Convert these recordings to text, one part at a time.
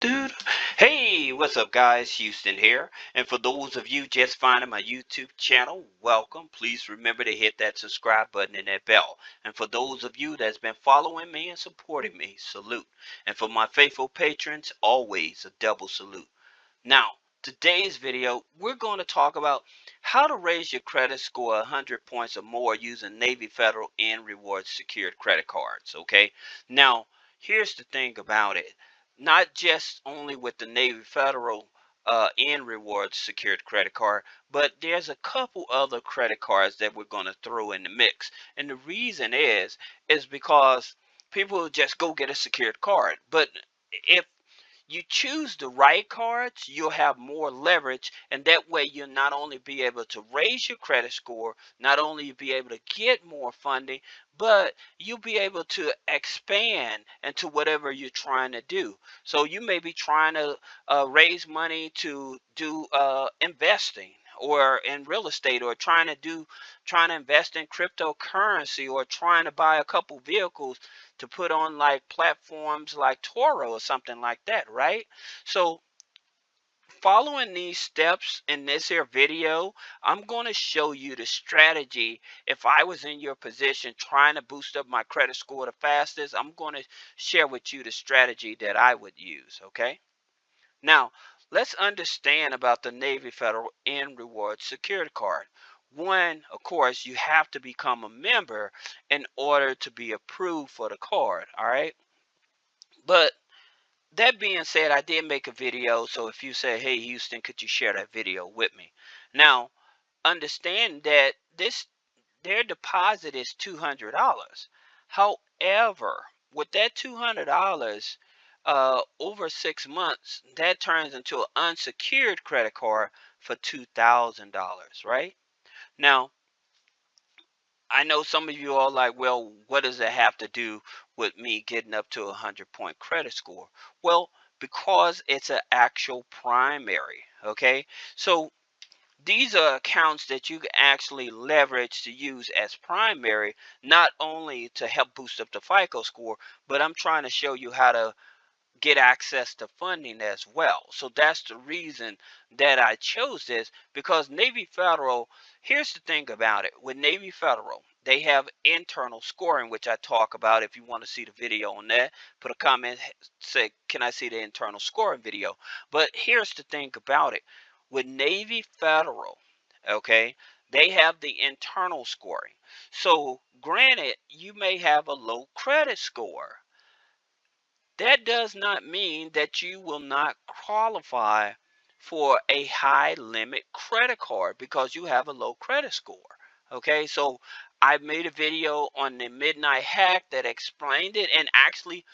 Dude. Hey, what's up, guys? Houston here. And for those of you just finding my YouTube channel, welcome. Please remember to hit that subscribe button and that bell. And for those of you that's been following me and supporting me, salute. And for my faithful patrons, always a double salute. Now, today's video, we're going to talk about how to raise your credit score 100 points or more using Navy Federal nRewards secured credit cards, okay? Now, here's the thing about it. Not just only with the Navy Federal nRewards secured credit card, but there's a couple other credit cards that we're going to throw in the mix. And the reason is because people just go get a secured card. But if you choose the right cards, you'll have more leverage, and that way you'll not only be able to raise your credit score, not only be able to get more funding, but you'll be able to expand into whatever you're trying to do. So you may be trying to raise money to do investing or in real estate, or trying to invest in cryptocurrency, or trying to buy a couple vehicles to put on like platforms like Toro or something like that, right? So following these steps in this here video, I'm going to show you the strategy. If I was in your position trying to boost up my credit score the fastest, I'm going to share with you the strategy that I would use, okay? Now, let's understand about the Navy Federal nRewards Security Card. One, of course, you have to become a member in order to be approved for the card, all right? But that being said, I did make a video, so if you say, hey, Houston, could you share that video with me? Now, understand that their deposit is $200. However, with that $200, over 6 months, that turns into an unsecured credit card for $2,000, right? Now, I know some of you are like, well, what does it have to do with me getting up to a 100-point credit score? Well, because it's an actual primary, okay? So these are accounts that you can actually leverage to use as primary, not only to help boost up the FICO score, but I'm trying to show you how to get access to funding as well. So that's the reason that I chose this, because Navy Federal, here's the thing about it. With Navy Federal, they have internal scoring, which I talk about. If you want to see the video on that, put a comment, say, can I see the internal scoring video? But here's the thing about it. With Navy Federal, okay, they have the internal scoring. So granted, you may have a low credit score. That does not mean that you will not qualify for a high limit credit card because you have a low credit score. Okay, so I made a video on the midnight hack that explained it and actually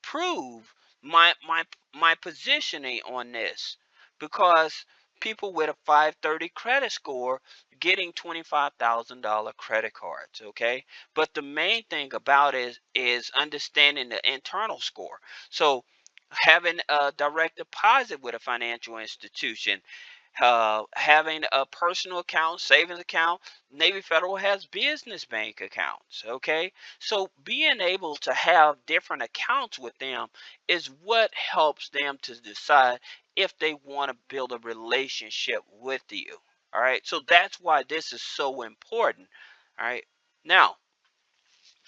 proved my positioning on this, because people with a 530 credit score getting $25,000 credit cards, okay? But the main thing about it is understanding the internal score. So having a direct deposit with a financial institution, having a personal account, savings account. Navy Federal has business bank accounts, okay? So being able to have different accounts with them is what helps them to decide if they want to build a relationship with you. All right, so that's why this is so important. All right, now,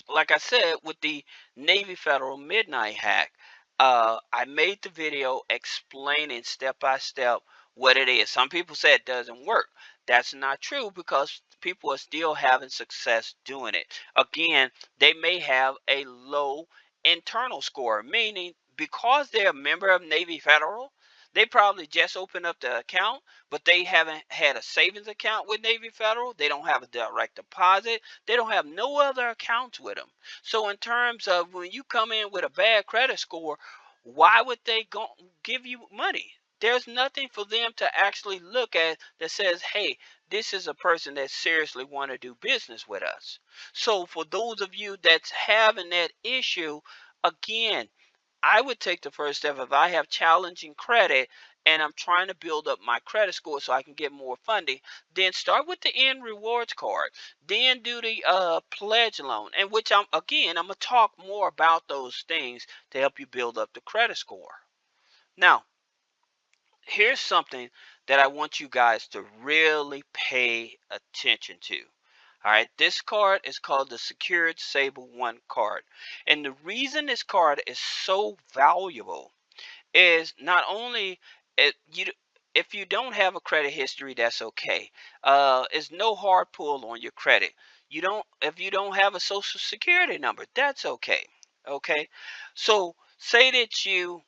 like I said, with the Navy Federal Midnight Hack, I made the video explaining step by step what it is. Some people say it doesn't work. That's not true, because people are still having success doing it. Again, they may have a low internal score, meaning because they're a member of Navy Federal, they probably just opened up the account, but they haven't had a savings account with Navy Federal. They don't have a direct deposit. They don't have no other accounts with them. So in terms of when you come in with a bad credit score, why would they go give you money? There's nothing for them to actually look at that says, hey, this is a person that seriously want to do business with us. So for those of you that's having that issue, again, I would take the first step. If I have challenging credit and I'm trying to build up my credit score so I can get more funding, then start with the nRewards card. Then do the pledge loan, and which I'm gonna talk more about those things to help you build up the credit score. Now, here's something that I want you guys to really pay attention to. All right, this card is called the Secured Sable One card. And the reason this card is so valuable is not only it, you if you don't have a credit history, that's okay. It's no hard pull on your credit. You don't If you don't have a social security number, that's okay. Okay, so say that you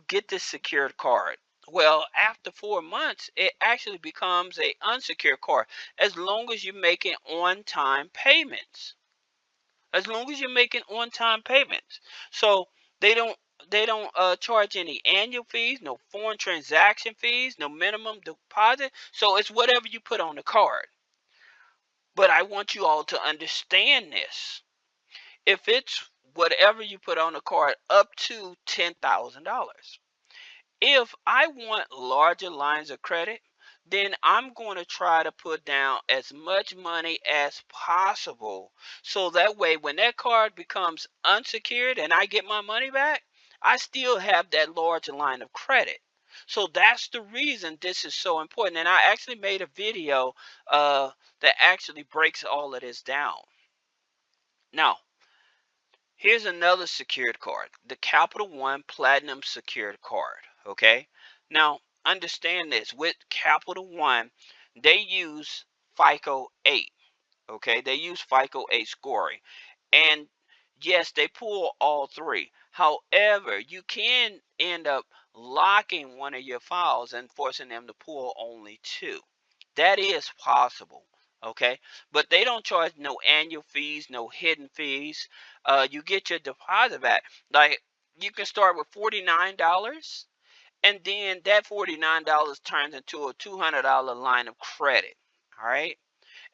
get this secured card. Well, after 4 months, it actually becomes a unsecured card as long as you're making on-time payments. As long as you're making on-time payments. So they don't charge any annual fees, no foreign transaction fees, no minimum deposit. So it's whatever you put on the card. But I want you all to understand this. If it's whatever you put on the card up to $10,000. If I want larger lines of credit, then I'm going to try to put down as much money as possible. So that way, when that card becomes unsecured and I get my money back, I still have that large line of credit. So that's the reason this is so important. And I actually made a video that actually breaks all of this down. Now, here's another secured card, the Capital One Platinum Secured Card. Okay. Now, understand this with Capital One, they use FICO 8. Okay. They use FICO 8 scoring. And yes, they pull all three. However, you can end up locking one of your files and forcing them to pull only two. That is possible. Okay, but they don't charge no annual fees, no hidden fees. You get your deposit back. Like, you can start with $49, and then that $49 turns into a $200 line of credit. All right.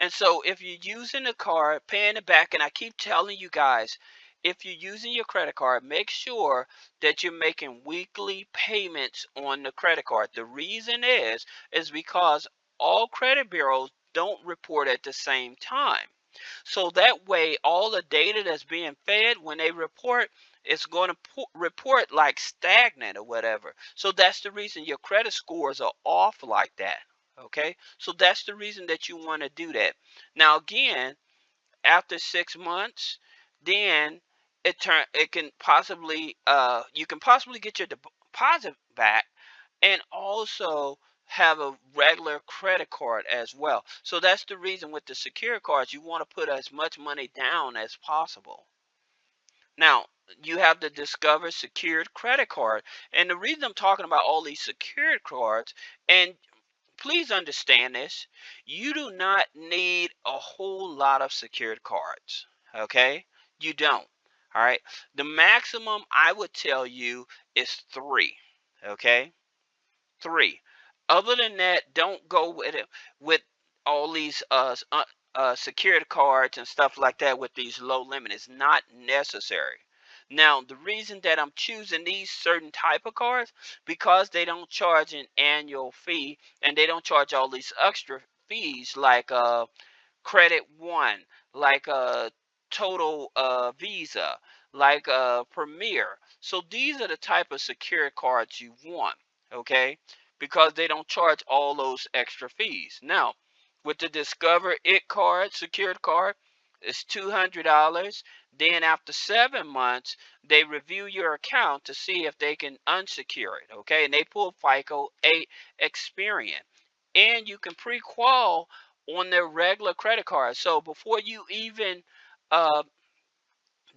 And so if you're using the card, paying it back, and I keep telling you guys, if you're using your credit card, make sure that you're making weekly payments on the credit card. The reason is because all credit bureaus don't report at the same time. So that way, all the data that's being fed, when they report, it's going to report like stagnant or whatever. So that's the reason your credit scores are off like that. Okay, so that's the reason that you want to do that. Now again, after 6 months, then it can possibly you can possibly get your deposit back, and also have a regular credit card as well. So that's the reason with the secure cards, you want to put as much money down as possible. Now, you have the Discover Secured Credit Card. And the reason I'm talking about all these secured cards, and please understand this, you do not need a whole lot of secured cards. Okay? You don't. All right? The maximum I would tell you is 3. Okay? 3. Other than that, don't go with it with all these secured cards and stuff like that with these low limit. It's not necessary. Now, the reason that I'm choosing these certain type of cards, because they don't charge an annual fee, and they don't charge all these extra fees like Credit One, like Total Visa, like Premier. So these are the type of secured cards you want, okay? Because they don't charge all those extra fees. Now, with the Discover It card, secured card, it's $200. Then after 7 months, they review your account to see if they can unsecure it, okay? And they pull FICO 8 Experian. And you can pre-qual on their regular credit card. So before you even uh,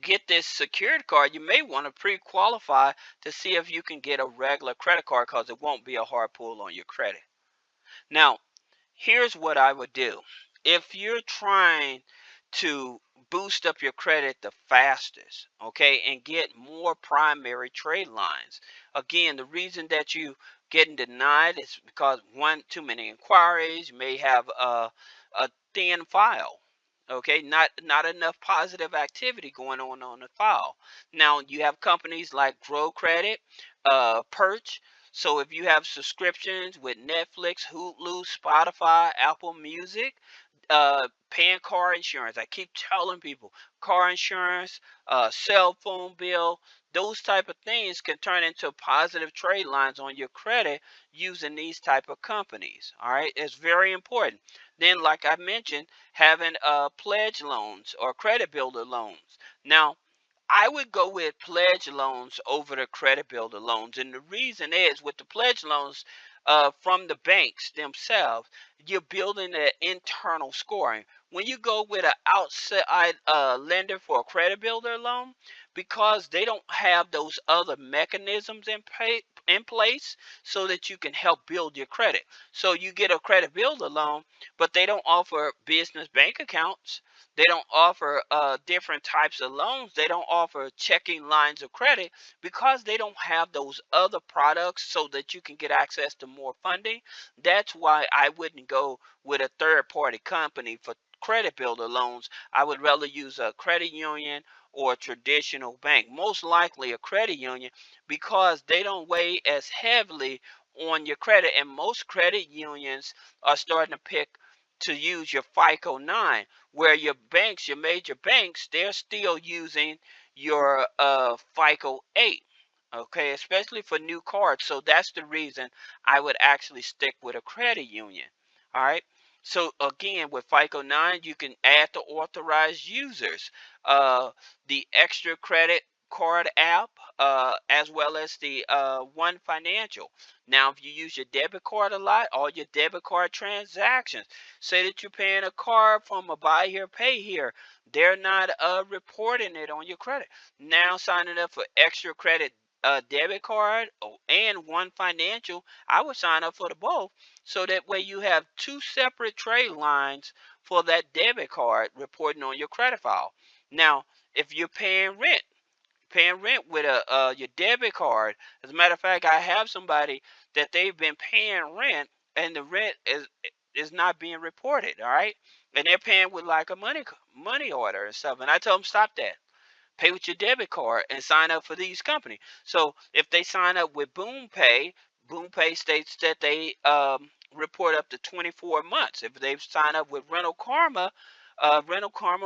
get this secured card, you may want to pre-qualify to see if you can get a regular credit card, because it won't be a hard pull on your credit. Now, here's what I would do. If you're trying to boost up your credit the fastest, okay, and get more primary trade lines, again, the reason that you getting denied is because, one, too many inquiries. You may have a thin file, okay, not enough positive activity going on the file. Now, you have companies like Grow Credit, Perch. So if you have subscriptions with Netflix, Hulu, Spotify, Apple Music, paying car insurance. I keep telling people car insurance, cell phone bill, those type of things can turn into positive trade lines on your credit using these type of companies. All right, it's very important. Then, like I mentioned, having pledge loans or credit builder loans. Now, I would go with pledge loans over the credit builder loans. And the reason is with the pledge loans from the banks themselves, you're building an internal scoring. When you go with an outside lender for a credit builder loan, because they don't have those other mechanisms in place so that you can help build your credit. So you get a credit builder loan, but they don't offer business bank accounts. They don't offer different types of loans. They don't offer checking lines of credit because they don't have those other products so that you can get access to more funding. That's why I wouldn't go with a third party company for credit builder loans. I would rather use a credit union or a traditional bank, most likely a credit union, because they don't weigh as heavily on your credit. And most credit unions are starting to pick to use your FICO 9, where your banks, your major banks, they're still using your FICO 8. Okay, especially for new cards. So that's the reason I would actually stick with a credit union. All right. So again, with FICO 9, you can add the authorized users, uh, the extra credit card app, as well as the One Financial. Now, if you use your debit card a lot, all your debit card transactions, say that you're paying a card from a buy here, pay here, they're not reporting it on your credit. Now, signing up for extra credit debit card and One Financial, I would sign up for the both so that way you have two separate trade lines for that debit card reporting on your credit file. Now, if you're paying rent with a your debit card. As a matter of fact, I have somebody that they've been paying rent and the rent is not being reported. All right, and they're paying with like a money order and stuff. And I tell them stop that. Pay with your debit card and sign up for these companies. So if they sign up with Boom Pay states that they report up to 24 months. If they've signed up with Rental Karma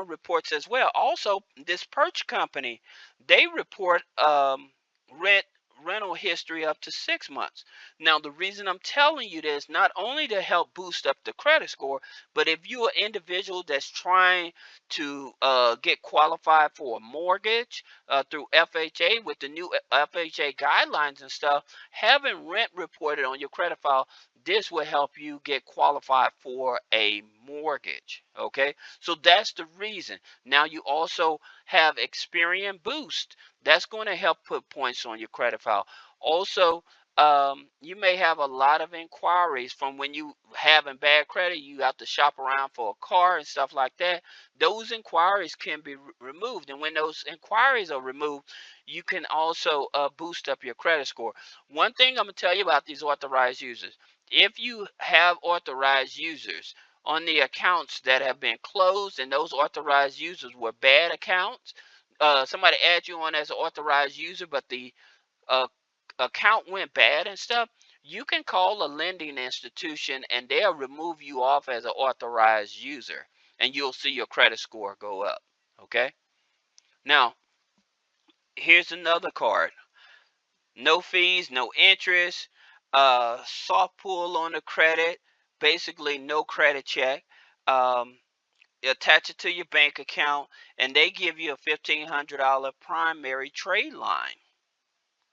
reports as well. Also, this Perch company, they report rent rental history up to 6 months. Now, the reason I'm telling you this, not only to help boost up the credit score, but if you're an individual that's trying to get qualified for a mortgage through FHA with the new FHA guidelines and stuff, having rent reported on your credit file, this will help you get qualified for a mortgage. Okay, so that's the reason. Now you also have Experian Boost. That's going to help put points on your credit file. Also, you may have a lot of inquiries from when you having bad credit. You have to shop around for a car and stuff like that. Those inquiries can be removed, and when those inquiries are removed, you can also boost up your credit score. One thing I'm gonna tell you about these authorized users: if you have authorized users on the accounts that have been closed and those authorized users were bad accounts, somebody add you on as an authorized user, but the uh, account went bad and stuff, you can call a lending institution and they'll remove you off as an authorized user and you'll see your credit score go up. Okay. Now, here's another card. No fees, no interest, soft pull on the credit, basically no credit check. Um, Attach it to your bank account and they give you a $1,500 primary trade line.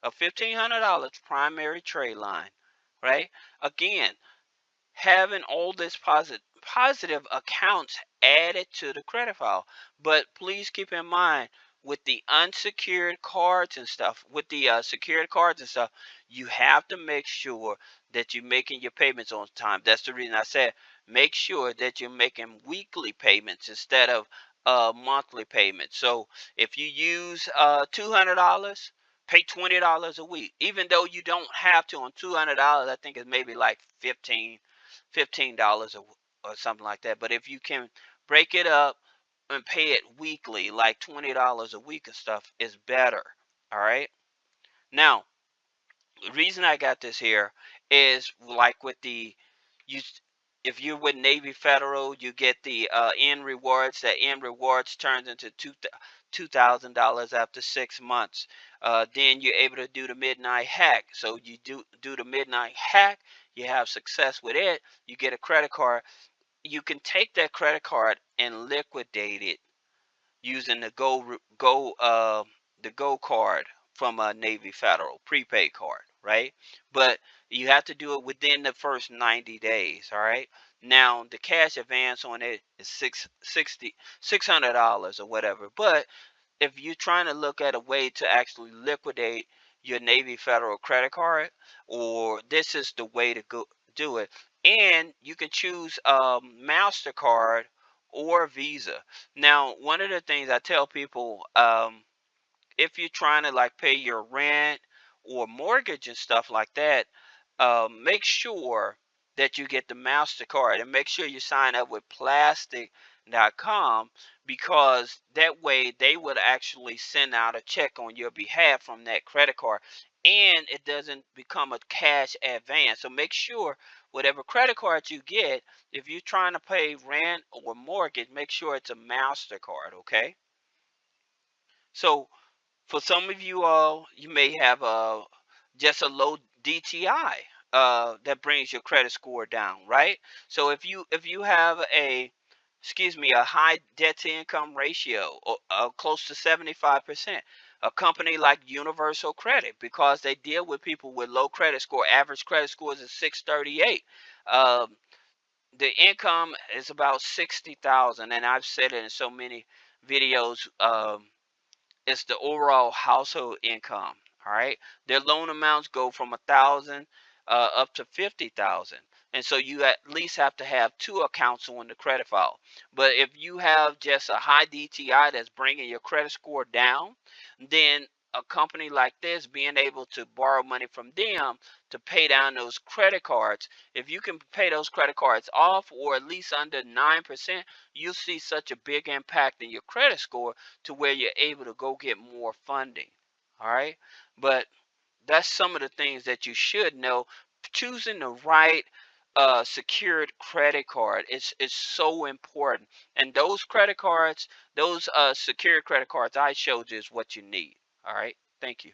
A $1,500 primary trade line, right? Again, having all this positive accounts added to the credit file. But please keep in mind with the unsecured cards and stuff, with the secured cards and stuff, you have to make sure that you're making your payments on time. That's the reason I said make sure that you're making weekly payments instead of monthly payments. So if you use $200, pay $20 a week, even though you don't have to. On $200, I think it's maybe like $15 or something like that. But if you can break it up and pay it weekly, like $20 a week and stuff, is better. All right. Now, the reason I got this here is like with the you if you're with Navy Federal, you get the nRewards. That nRewards turns into $2,000 after 6 months. Then you're able to do the midnight hack. So you do the midnight hack. You have success with it. You get a credit card. You can take that credit card and liquidate it using the Go card from a Navy Federal prepaid card, right? But you have to do it within the first 90 days, all right? Now the cash advance on it is $600 or whatever. But if you're trying to look at a way to actually liquidate your Navy Federal credit card, or this is the way to go do it. And you can choose MasterCard or Visa. Now, one of the things I tell people, if you're trying to like pay your rent or mortgage and stuff like that, make sure that you get the MasterCard, and make sure you sign up with plastic.com, because that way they would actually send out a check on your behalf from that credit card, and it doesn't become a cash advance. So make sure whatever credit card you get, if you're trying to pay rent or mortgage, make sure it's a MasterCard, okay? So for some of you all, you may have just a low DTI that brings your credit score down, right? So if you have a high debt to income ratio, or close to 75%, a company like Universal Credit, because they deal with people with low credit score, average credit scores is 638. Um, the income is about 60,000, and I've said it in so many videos. It's the overall household income. All right, their loan amounts go from 1,000 up to 50,000, and so you at least have to have two accounts on the credit file. But if you have just a high DTI that's bringing your credit score down, then a company like this, being able to borrow money from them to pay down those credit cards, if you can pay those credit cards off, or at least under 9%, you'll see such a big impact in your credit score to where you're able to go get more funding. All right. But that's some of the things that you should know. Choosing the right secured credit card is so important. And those credit cards, those secured credit cards I showed you, is what you need. All right. Thank you.